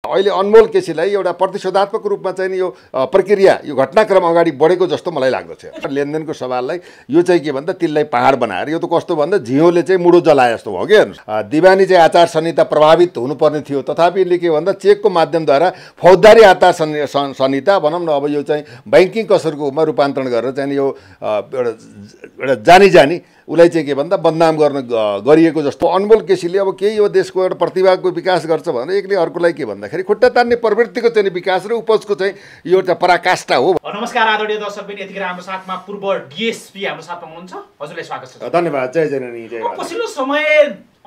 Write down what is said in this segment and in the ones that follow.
अहिले अनमोल केसीलाई एउटा प्रतिशोधात्मक रूपमा चाहिँ यो प्रक्रिया यो घटनाक्रम अगाडि बढेको जस्तो मलाई लाग्दछ। लेनदेनको सवाललाई यो चाहिँ के भन्दा तिललाई पहाड बनाएर यो त कस्तो भन्दा झियोले चाहिँ मुडो जलाए जस्तो हो कि। दिवानी चाहिँ आचार संहिता प्रभावित हुनुपर्ने थियो, तथापि यसले के भन्दा चेकको माध्यमद्वारा फौजदारी आचार संहिता भनौँ न अब यो चाहिँ ब्याङ्किङ कसरकोमा रूपान्तरण गरेर चाहिँ यो एउटा जानी जानी उसलाई चाहिँ के भन्दा बदनाम गरिएको जस्तो। अनमोल केसीले अब केही यो देशको एउटा प्रतिभाको विकास गर्छ भने एकले अर्कोलाई के भन्दाखेरि खुट्टा तान्ने प्रवृत्तिको चाहिँ विकास र उपजको चाहिँ यो एउटा पराकाष्ठा हो। नमस्कार आदरणीय दर्शकबिन, यतिखेर हाम्रो साथमा पूर्व डिएसपी हाम्रो साथमा हुनुहुन्छ। हजुरलाई स्वागत छ। धन्यवाद। जय जननी जय। पछिल्लो समय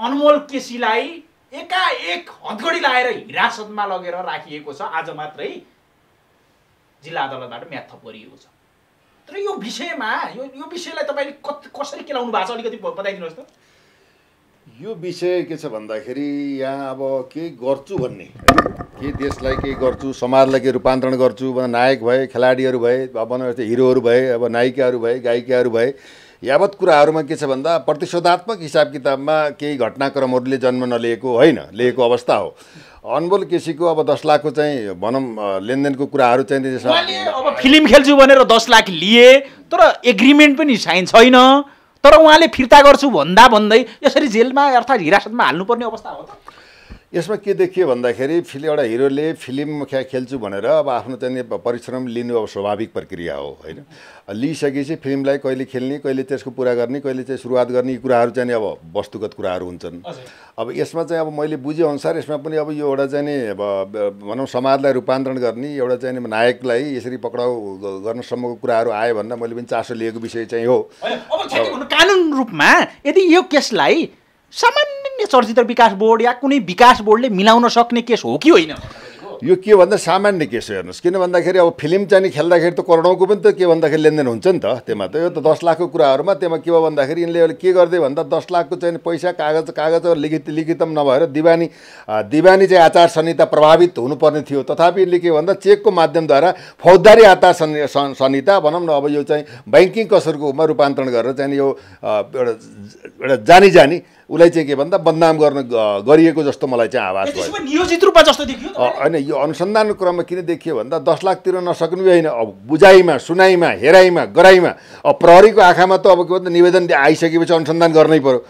अनमोल केसीलाई एकाएक हदगडी लाएर हिरासतमा लगेर राखिएको छ। आज मात्रै जिल्ला अदालतबाट म्याद थप गरिएको छ। तर यो विषयमा यो विषयलाई तपाईले कसरी केलाउनु भएको छ अलिकति बताइदिनुहोस् त। यो विषय के छ भन्दाखेरि यहाँ अब के गर्छु भन्ने, के देशलाई के गर्छु, समाजलाई के रूपान्तरण गर्छु, नायक भए, खेलाडीहरू भए, अब हिरोहरू भए, अब नायिकाहरू भए, गायिकाहरू भए, यावत कुराहरूमा के छ भन्दा प्रतिशोधात्मक हिसाब किताबमा केही घटनाक्रमहरूले जन्म नलिएको होइन, लिएको अवस्था हो। अनमोल केसीको अब 10 लाखको चाहिँ भनौँ लेनदेनको कुराहरू चाहिँ अब फिल्म खेल्छु भनेर 10 लाख लिए, तर एग्रिमेन्ट पनि साइन छैन, तर उहाँले फिर्ता गर्छु भन्दै यसरी जेलमा अर्थात् हिरासतमा हाल्नुपर्ने अवस्था हो त। यसमा के देखियो भन्दाखेरि एउटा हिरोले फिल्म खेल्छु भनेर अब आफ्नो चाहिँ परिश्रम लिनु अब स्वाभाविक प्रक्रिया हो होइन। लिइसकेपछि फिल्मलाई कहिले खेल्ने, कहिले त्यसको पुरा गर्ने, कहिले चाहिँ सुरुवात गर्ने, यी कुराहरू चाहिँ अब वस्तुगत कुराहरू हुन्छन्। अब यसमा चाहिँ अब मैले बुझेअनुसार यसमा पनि अब यो एउटा चाहिँ अब भनौँ समाजलाई रूपान्तरण गर्ने एउटा चाहिँ नायकलाई यसरी पक्राउ गर्नसम्मको कुराहरू आयो भन्दा मैले पनि चासो लिएको विषय चाहिँ हो। अब कानुन रूपमा यदि यो केसलाई सामान्य चलचित्र विकास बोर्ड या कुनै विकास बोर्डले मिलाउन सक्ने केस हो कि होइन? यो के भन्दा सामान्य केस हो। हेर्नुहोस्, किन भन्दाखेरि अब फिल्म चाहिँ खेल्दाखेरि त करोडौँको पनि त के भन्दाखेरि लेनदेन हुन्छ नि त। त्यसमा त यो त 10 लाखको कुराहरूमा त्यसमा के भयो भन्दाखेरि यिनले के गर्दै भन्दा 10 लाखको चाहिँ पैसा कागज लिखितम नभएर दिवानी चाहिँ आचार संहिता प्रभावित हुनुपर्ने थियो, तथापि यसले के भन्दा चेकको माध्यमद्वारा फौजदारी आचार संहिता भनौँ न अब यो चाहिँ ब्याङ्किङ कसरकोमा रूपान्तरण गरेर चाहिँ यो एउटा जानी जानी उसलाई चाहिँ के भन्दा बदनाम गरिएको जस्तो मलाई चाहिँ आभास भयो। नियोजित रूपमा जस्तो देखियो होइन। यो अनुसन्धानको क्रममा किन देखियो भन्दा 10 लाख तिर्न नसक्नु होइन, अब बुझाइमा, सुनाइमा, हेराइमा, गराइमा अब प्रहरीको आँखामा त अब के भन्छ निवेदन आइसकेपछि अनुसन्धान गर्नै पर्यो।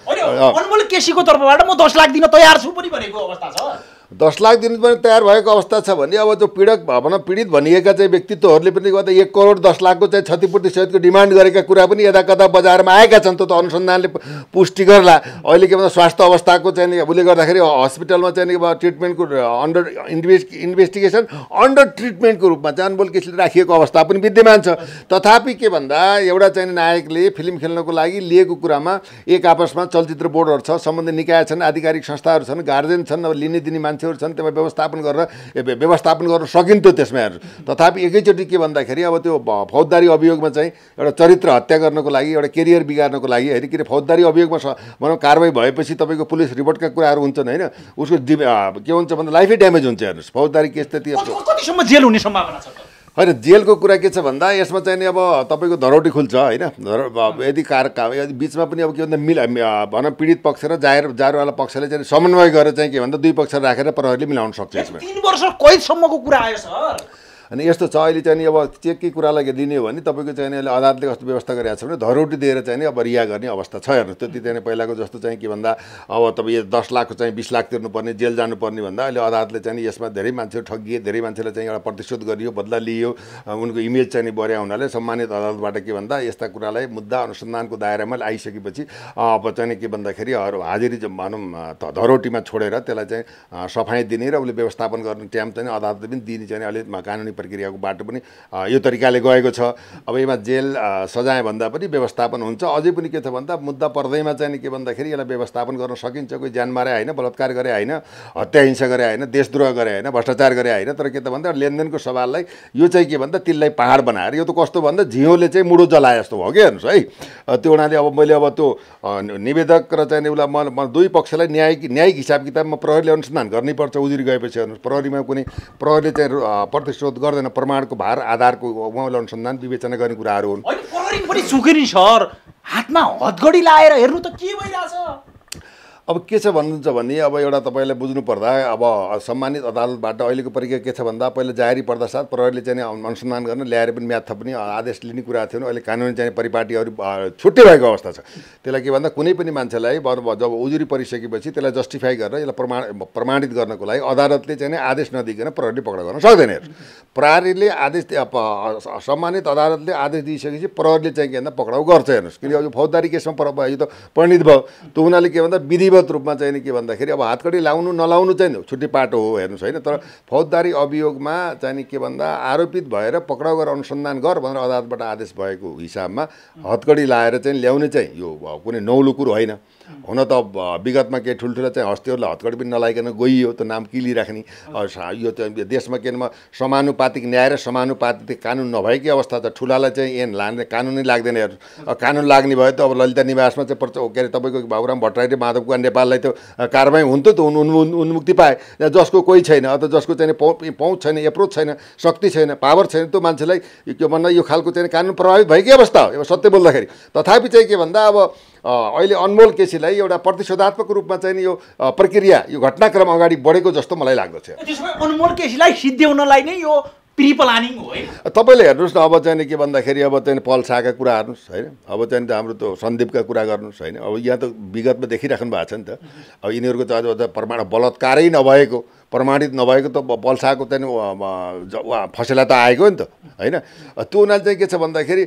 अनमोल केसीको तर्फबाट म 10 लाख दिन तयार छु पनि भनेको अवस्था छ। 10 लाख दिन पनि तयार भएको अवस्था छ भने अब जो पीडित भनिएका चाहिँ व्यक्तित्वहरूले पनि गर्दा 1 करोड 10 लाखको चाहिँ क्षतिपूर्ति सहितको डिमान्ड गरेका कुरा पनि यता कता बजारमा आएका छन्। त अनुसन्धानले पुष्टि गर्ला। अहिले के भन्छ स्वास्थ्य अवस्थाको चाहिँ उसले गर्दाखेरि हस्पिटलमा चाहिँ ट्रिटमेन्टको अन्डर इन्भेस्टिगेसन अन्डर ट्रिटमेन्टको रूपमा चाहिँ अनमोल केसीले राखिएको अवस्था पनि विद्यमान छ। तथापि के भन्दा एउटा चाहिँ नायकले फिल्म खेल्नको लागि लिएको कुरामा एक आपसमा चलचित्र बोर्डहरू छ, सम्बन्धित निकाय छन्, आधिकारिक संस्थाहरू छन्, गार्जेन छन्, अब लिने दिने मान्छेहरू छन्, त्यसमा व्यवस्थापन गर्न सकिन्थ्यो त्यसमा हेर्नु। तथापि एकैचोटि के भन्दाखेरि अब त्यो फौजदारी अभियोगमा चाहिँ एउटा चरित्र हत्या गर्नको लागि, एउटा करियर बिगार्नको लागि होइन, किन फौजदारी अभियोगमा भनौँ कारवाही भएपछि तपाईँको पुलिस रिपोर्टका कुराहरू हुन्छन् होइन, उसको के हुन्छ भन्दा लाइफै ड्यामेज हुन्छ। हेर्नुहोस्, फौजदारी केस त कतिसम्म जेल हुने सम्भावना छ? होइन, जेलको कुरा के छ भन्दा यसमा चाहिँ नि अब तपाईँको धरोटी खुल्छ होइन। यदि यदि बिचमा पनि अब के भन्दा भनौँ पीडित पक्ष र जारवाला पक्षले चाहिँ समन्वय गरेर चाहिँ के भन्दा दुई पक्ष राखेर प्रहरीले मिलाउन सक्छ। यसमा 3 वर्ष कैदसम्मको कुरा आयो सर। अनि यस्तो छ अहिले चाहिँ अब चेककै कुरालाई दिने हो भने तपाईँको चाहिँ अहिले अदालतले कस्तो व्यवस्था गरिरहेको छ भने धरोटी दिएर चाहिँ अब रिहा गर्ने अवस्था छ। हेर्नु, त्यति चाहिँ पहिलाको जस्तो चाहिँ के भन्दा अब तपाईँ 10 लाखको चाहिँ 20 लाख तिर्नुपर्ने, जेल जानुपर्ने भन्दा अहिले अदालतले चाहिँ यसमा धेरै मान्छेहरू ठगिए, धेरै मान्छेलाई चाहिँ एउटा प्रतिशोध गरियो, बदला लियो, उनको इमेज चाहिँ बढ्या हुनाले सम्मानित अदालतबाट के भन्दा यस्ता कुरालाई मुद्दा अनुसन्धानको दायरामा आइसकेपछि अब चाहिँ के भन्दाखेरि हाजिरी भनौँ धरोटीमा छोडेर त्यसलाई चाहिँ सफाइ दिने र उसले व्यवस्थापन गर्ने टाइम चाहिँ अदालतले पनि दिने चाहिँ अलिक कानुनी प्रक्रियाको बाटो पनि यो तरिकाले गएको छ। अब यसमा जेल सजाय भन्दा पनि व्यवस्थापन हुन्छ। अझै पनि के छ भन्दा मुद्दा पर्दैमा चाहिँ के भन्दाखेरि यसलाई व्यवस्थापन गर्न सकिन्छ। कोही ज्यान मारे होइन, बलात्कार गरे होइन, हत्या हिंसा गरे होइन, देशद्रोह गरे होइन, भ्रष्टाचार गरे होइन, तर के त भन्दा लेनदेनको सवाललाई यो चाहिँ के भन्दा तिललाई पहाड बनाएर यो त कस्तो भन्दा झियोले चाहिँ मुडो जलाए जस्तो भयो कि। हेर्नुहोस् है, त्यो हुनाले अब मैले अब त्यो निवेदक र चाहिँ उसलाई म दुई पक्षलाई न्यायिक हिसाब किताबमा प्रहरीले अनुसन्धान गर्नैपर्छ। उजुरी गएपछि हेर्नुहोस्, प्रहरीले चाहिँ प्रतिशोध गर्दैन, प्रमाणको भार आधारको उहाँले अनुसन्धान विवेचना गर्ने कुराहरू हुन्। प्रहरी पनि सुकेरी सर, हातमा हदगडी लाएर हेर्नु त के भइरहेछ। अब के छ भन्नुहुन्छ भने अब एउटा तपाईँले बुझ्नुपर्दा अब सम्मानित अदालतबाट अहिलेको प्रक्रिया के छ भन्दा पहिला जाहेरी पर्दासाथ प्रहरीले चाहिँ अनुसन्धान गर्न ल्याएर पनि म्याद थप्ने आदेश लिने कुरा थियो। अहिले कानुनी चाहिँ परिपाटीहरू छुट्टै भएको अवस्था छ। त्यसलाई के भन्दा कुनै पनि मान्छेलाई जब उजुरी परिसकेपछि त्यसलाई जस्टिफाई गरेर यसलाई प्रमाणित गर्नको लागि अदालतले चाहिँ आदेश नदिकन प्रहरीले पक्राउ गर्न सक्दैन। प्रहरीले आदेश सम्मानित अदालतले आदेश दिइसकेपछि प्रहरीले चाहिँ के भन्दा पक्राउ गर्छ। हेर्नुहोस्, किनकि अब फौजदारी केसमा यो त परिणित भयो। त्यो हुनाले के भन्दा विधिवत रूपमा चाहिँ के भन्दाखेरि अब हातकडी लाउनु नलाउनु चाहिँ छुट्टी पाटो हो। हेर्नुहोस् होइन, तर फौजदारी अभियोगमा चाहिँ के भन्दा आरोपित भएर पक्राउ गरेर अनुसन्धान गर भनेर अदालतबाट आदेश भएको हिसाबमा हतकडी लाएर चाहिँ ल्याउने चाहिँ यो कुनै नौलो कुरो होइन। हुन त विगतमा केही ठुल्ठुला चाहिँ हस्तीहरूलाई हतकडी पनि नलाइकन गइयो, त नाम किलिराख्ने। यो चाहिँ देशमा के भन्दा समानुपातिक न्याय र समानुपातिक कानुन नभएकै अवस्था छ। ठुलालाई चाहिँ एन लाने कानुनै लाग्दैन। हेर्नु, कानुन लाग्ने भयो त अब ललिता निवासमा चाहिँ के अरे तपाईँको बाबुराम भट्टराई र माधव कुमार नेपाललाई त कारबाही हुन्थ्यो त, उन्मुक्ति पाए। जसको कोही छैन अथवा जसको चाहिँ पहुँच छैन, एप्रोच छैन, शक्ति छैन, पावर छैन, त्यो मान्छेलाई के भन्दा यो खालको चाहिँ कानुन प्रभावित भएकै अवस्था हो सत्य बोल्दाखेरि। तथापि चाहिँ के भन्दा अब अहिले अनमोल केसीलाई एउटा प्रतिशोधात्मक रूपमा चाहिँ यो प्रक्रिया यो घटनाक्रम अगाडि बढेको जस्तो मलाई लाग्दछ। अनमोल केसीलाई सिद्ध्याउनलाई नै यो प्री प्लानिङ हो है। तपाईँले हेर्नुहोस् न, अब चाहिँ के भन्दाखेरि अब चाहिँ पल्साका कुरा हेर्नुहोस् होइन, अब चाहिँ हाम्रो त्यो सन्दीपका कुरा गर्नुहोस् होइन। अब यहाँ त विगतमा देखिराख्नु भएको छ नि त। अब यिनीहरूको चाहिँ अझ प्रमाण बलात्कारै नभएको प्रमाणित नभएको त पल्साको चाहिँ फसेला त आएको नि त होइन। त्यो हुनाले चाहिँ के छ भन्दाखेरि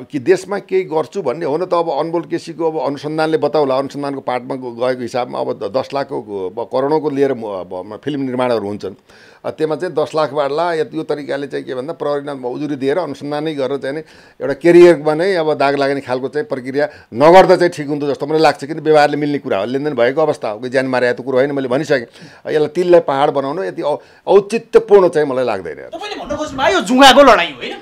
कि देशमा केही गर्छु भन्ने हो न त। अब अनमोल केसीको अब अनुसन्धानले बताउला, अनुसन्धानको पार्टमा गएको हिसाबमा अब 10 लाखको करोडौँको लिएर फिल्म निर्माणहरू हुन्छन्। त्यसमा चाहिँ 10 लाखबाट यो तरिकाले चाहिँ के भन्दा प्रहरीमा उजुरी दिएर अनुसन्धानै गरेर चाहिँ एउटा केरियरमा नै अब दाग लाग्ने खालको चाहिँ प्रक्रिया नगर्दा चाहिँ ठिक हुन्थ्यो जस्तो मलाई लाग्छ। किन व्यवहारले मिल्ने कुरा हो, लेनदेन भएको अवस्था हो, ज्यान मारेको कुरो होइन। मैले भनिसकेँ, यसलाई तिललाई पहाड बनाउनु यति औचित्यपूर्ण चाहिँ मलाई लाग्दैन। तपाईँले भन्न खोज्नुभयो यो जुगाको लडाइँ होइन।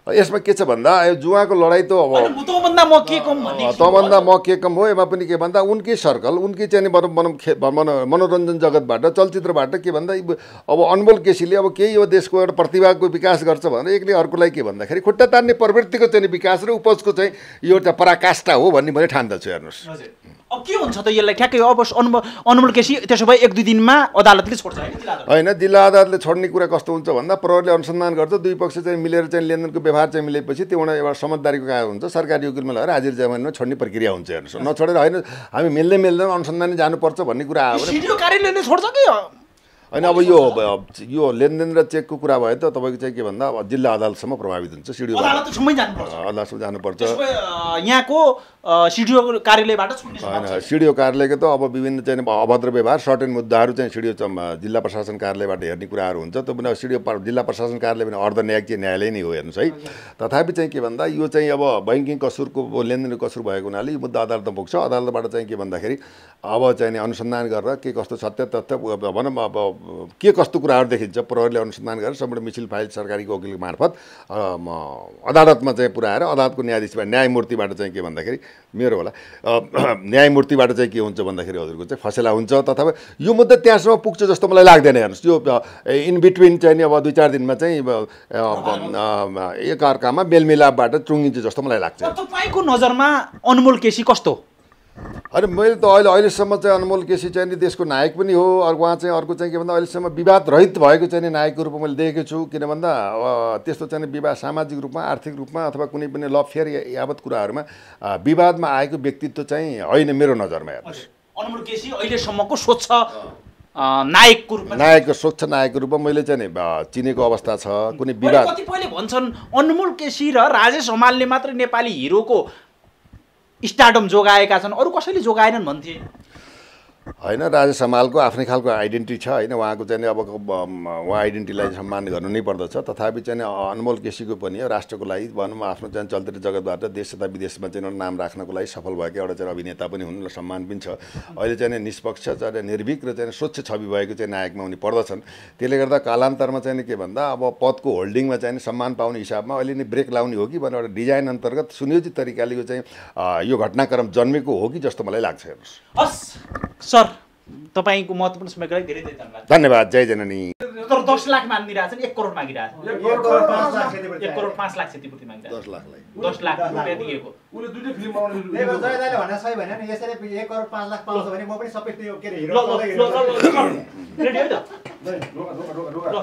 यसमा के छ भन्दा यो जुवाको लडाइँ त अब तँभन्दा म के कम हो। यसमा पनि के भन्दा उनकै सर्कल, उनकै चाहिँ मनोरञ्जन जगतबाट, चलचित्रबाट के भन्दा अब अनमोल केसीले अब केही यो देशको एउटा प्रतिभाको विकास गर्छ भनेर एकले अर्कोलाई के भन्दाखेरि खुट्टा तान्ने प्रवृत्तिको चाहिँ विकास र उपजको चाहिँ यो एउटा पराकाष्ठा हो भन्ने मैले ठान्दछु। हेर्नुहोस् अब के हुन्छ त यसलाई ठ्याक्कै अब अनमोल केसी त्यसो भए 1-2 दिनमा अदालतले छोड्छ होइन। जिल्ला अदालतले छोड्ने कुरा कस्तो हुन्छ भन्दा प्रहरीले अनुसन्धान गर्छ, दुई पक्ष चाहिँ मिलेर चाहिँ लेनदेनको व्यवहार चाहिँ मिलेपछि त्यो एउटा समझदारीको कारण हुन्छ। सरकारी वकिलमा लगेर हाजिर जमानमा छोड्ने प्रक्रिया हुन्छ। हेर्नुहोस्, नछोडेर होइन हामी मिल्दैन अनुसन्धान जानुपर्छ भन्ने कुरा हो। सिडिओ कार्यालयले छोड्छ कि होइन। अब यो लेनदेन र चेकको कुरा भयो त तपाईँको चाहिँ के भन्दा अब जिल्ला अदालतसम्म प्रभावित हुन्छ। सिडिओ अदालतसम्मै जानुपर्छ। यहाँको सिडिओ कार्यालयबाट होइन, सिडिओ कार्यालयको त अब विभिन्न चाहिँ अभद्र व्यवहार सर्टेन मुद्दाहरू चाहिँ सिडिओ जिल्ला प्रशासन कार्यालयबाट हेर्ने कुराहरू हुन्छ। त्यो पनि सिडिओ जिल्ला प्रशासन कार्यालय पनि अर्धन्यायिक न्यायालय नै हो। हेर्नुहोस् है, तथापि चाहिँ के भन्दा यो चाहिँ अब बैङ्किङ कसुरको लेनदेनको कसुर भएको हुनाले यो मुद्दा अदालतमा पुग्छ। अदालतबाट चाहिँ के भन्दाखेरि अब चाहिँ अनुसन्धान गरेर के कस्तो सत्य तथ्य भनौँ अब के कस्तो कुराहरू देखिन्छ प्रहरीले अनुसन्धान गरेर सम्पूर्ण मिছিল फाइल सरकारी वकिल मार्फत अदालतमा चाहिँ पुऱ्याएर अदालतको न्यायाधीशबाट न्यायमूर्तिबाट चाहिँ के भन्दाखेरि मेरो होला न्यायमूर्तिबाट चाहिँ के हुन्छ भन्दाखेरि हजुरको चाहिँ फसेला हुन्छ। तथा यो मुद्दा त्यहाँसम्म पुग्छ जस्तो मलाई लाग्दैन। हेर्नुहोस्, यो इन बिट्विन चाहिँ अब 2-4 दिनमा चाहिँ एक अर्कामा मेलमिलापबाट चुङ्गिन्छ जस्तो मलाई लाग्छ। तपाईँको नजरमा अनमोल केसी कस्तो? अरे मैले त अहिलेसम्म चाहिँ अनमोल केसी चाहिँ देशको नायक पनि हो। उहाँ चाहिँ अर्को चाहिँ के भन्दा अहिलेसम्म विवाद रहित भएको चाहिँ नायकको रूपमा मैले देखेको छु। किन भन्दा त्यस्तो चाहिँ विवाद सामाजिक रूपमा, आर्थिक रूपमा अथवा कुनै पनि लभ फेयर यावत कुराहरूमा विवादमा आएको व्यक्तित्व चाहिँ होइन मेरो नजरमा। हेर्नुहोस्, अनमोल केसी अहिलेसम्मको स्वच्छ नायकको स्वच्छ नायकको रूपमा मैले चाहिँ चिनेको अवस्था छ। कुनै विवाद कतिपयले भन्छन् अनमोल केसी र राजेश हमालले मात्र नेपाली हिरोको स्टारडम जोगाएका छन्, अरू कसैले जोगाएनन् भन्थे। होइन, राजेश हमालको आफ्नै खालको आइडेन्टिटी छ होइन। उहाँको चाहिँ अब उहाँ आइडेन्टिटीलाई सम्मान गर्नु नै पर्दछ। तथापि चाहिँ अनमोल केसीको पनि राष्ट्रको लागि भनौँ आफ्नो चाहिँ चलचित्र जगतबाट देश तथा विदेशमा चाहिँ नाम राख्नको लागि सफल भएको एउटा चाहिँ अभिनेता पनि हुन् र सम्मान पनि छ। अहिले चाहिँ निष्पक्ष चाहिँ निर्भीक र चाहिँ स्वच्छ छवि भएको चाहिँ नायकमा उनी पर्दछन्। त्यसले गर्दा कालान्तरमा चाहिँ के भन्दा अब पदको होल्डिङमा चाहिँ सम्मान पाउने हिसाबमा अहिले नै ब्रेक लाउने हो कि भनेर एउटा डिजाइन अन्तर्गत सुनियोजित तरिकाले यो चाहिँ यो घटनाक्रम जन्मेको हो कि जस्तो मलाई लाग्छ। हेर्नुहोस् सर, तपाईँको महत्त्वपूर्ण समयको लागि धेरै धेरै धन्यवाद। धन्यवाद। जय जननी। तर 10 लाख मानिरहेको छन्, 1 करोड मागिरहेको छ। 1 करोड 5 लाख 1 करोड 5 लाख क्षतिपूर्ति मागिरहेको 10 लाखलाई 10 लाख रुपियाँ दिएको। उले दुईटै फिल्म बनाउने त्यही भएर जय दाइले भने सही भएन नि, यसरी 1 करोड 5 लाख पाउँछ भने म पनि सबै त्यो के अरे ल हिरो ल ल ल रेडी है त? ल